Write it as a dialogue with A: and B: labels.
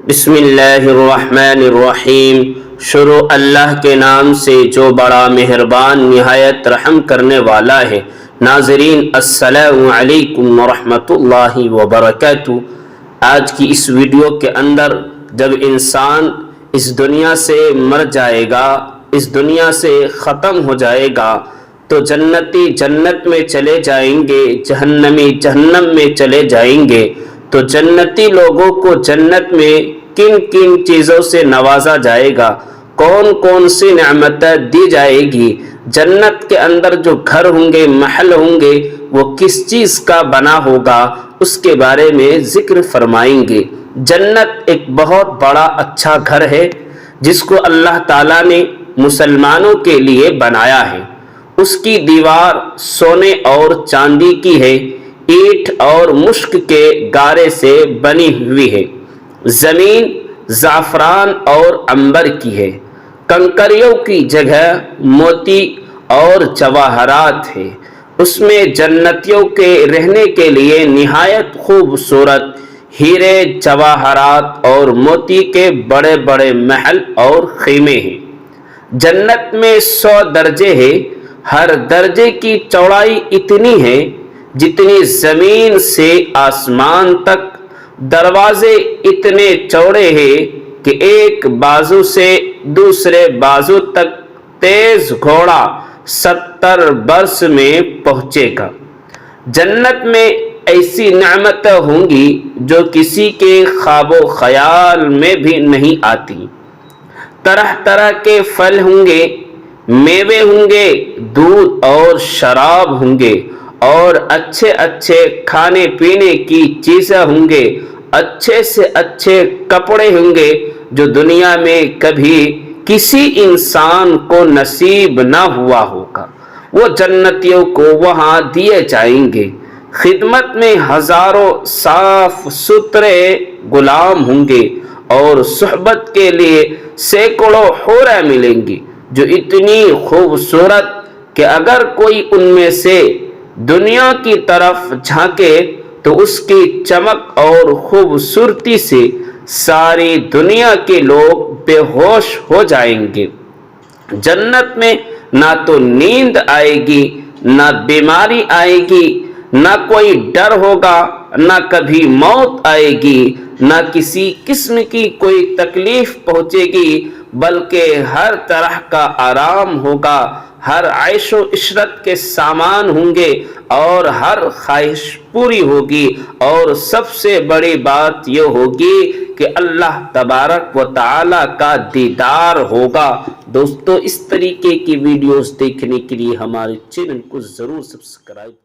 A: بسم اللہ الرحمن الرحیم۔ شروع اللہ کے نام سے جو بڑا مہربان نہایت رحم کرنے والا ہے۔ ناظرین السلام علیکم ورحمۃ اللہ وبرکاتہ۔ آج کی اس ویڈیو کے اندر جب انسان اس دنیا سے مر جائے گا، اس دنیا سے ختم ہو جائے گا، تو جنتی جنت میں چلے جائیں گے، جہنمی جہنم میں چلے جائیں گے۔ تو جنتی لوگوں کو جنت میں کن کن چیزوں سے نوازا جائے گا، کون کون سی نعمتیں دی جائے گی، جنت کے اندر جو گھر ہوں گے، محل ہوں گے، وہ کس چیز کا بنا ہوگا، اس کے بارے میں ذکر فرمائیں گے۔ جنت ایک بہت بڑا اچھا گھر ہے جس کو اللہ تعالیٰ نے مسلمانوں کے لیے بنایا ہے۔ اس کی دیوار سونے اور چاندی کی ہے، اینٹ اور مشک کے گارے سے بنی ہوئی ہے۔ زمین زعفران اور عنبر کی ہے، کنکریوں کی جگہ موتی اور جواہرات ہے۔ اس میں جنتیوں کے رہنے کے لیے نہایت خوبصورت ہیرے، جواہرات اور موتی کے بڑے بڑے محل اور خیمے ہیں۔ جنت میں 100 درجے ہیں، ہر درجے کی چوڑائی اتنی ہے جتنی زمین سے آسمان تک۔ دروازے اتنے چوڑے ہیں کہ ایک بازو سے دوسرے بازو تک تیز گھوڑا 70 برس میں پہنچے گا۔ جنت میں ایسی نعمتیں ہوں گی جو کسی کے خواب و خیال میں بھی نہیں آتی۔ طرح طرح کے پھل ہوں گے، میوے ہوں گے، دودھ اور شراب ہوں گے، اور اچھے اچھے کھانے پینے کی چیزیں ہوں گے، اچھے سے اچھے کپڑے ہوں گے جو دنیا میں کبھی کسی انسان کو نصیب نہ ہوا ہوگا، وہ جنتیوں کو وہاں دیے جائیں گے۔ خدمت میں ہزاروں صاف ستھرے غلام ہوں گے، اور صحبت کے لیے سینکڑوں حوریں ملیں گی جو اتنی خوبصورت کہ اگر کوئی ان میں سے دنیا کی طرف جھانکے تو اس کی چمک اور خوبصورتی سے ساری دنیا کے لوگ بے ہوش ہو جائیں گے۔ جنت میں نہ تو نیند آئے گی، نہ بیماری آئے گی، نہ کوئی ڈر ہوگا، نہ کبھی موت آئے گی، نہ کسی قسم کی کوئی تکلیف پہنچے گی، بلکہ ہر طرح کا آرام ہوگا، ہر عیش و عشرت کے سامان ہوں گے، اور ہر خواہش پوری ہوگی۔ اور سب سے بڑی بات یہ ہوگی کہ اللہ تبارک و تعالی کا دیدار ہوگا۔ دوستو، اس طریقے کی ویڈیوز دیکھنے کے لیے ہمارے چینل کو ضرور سبسکرائب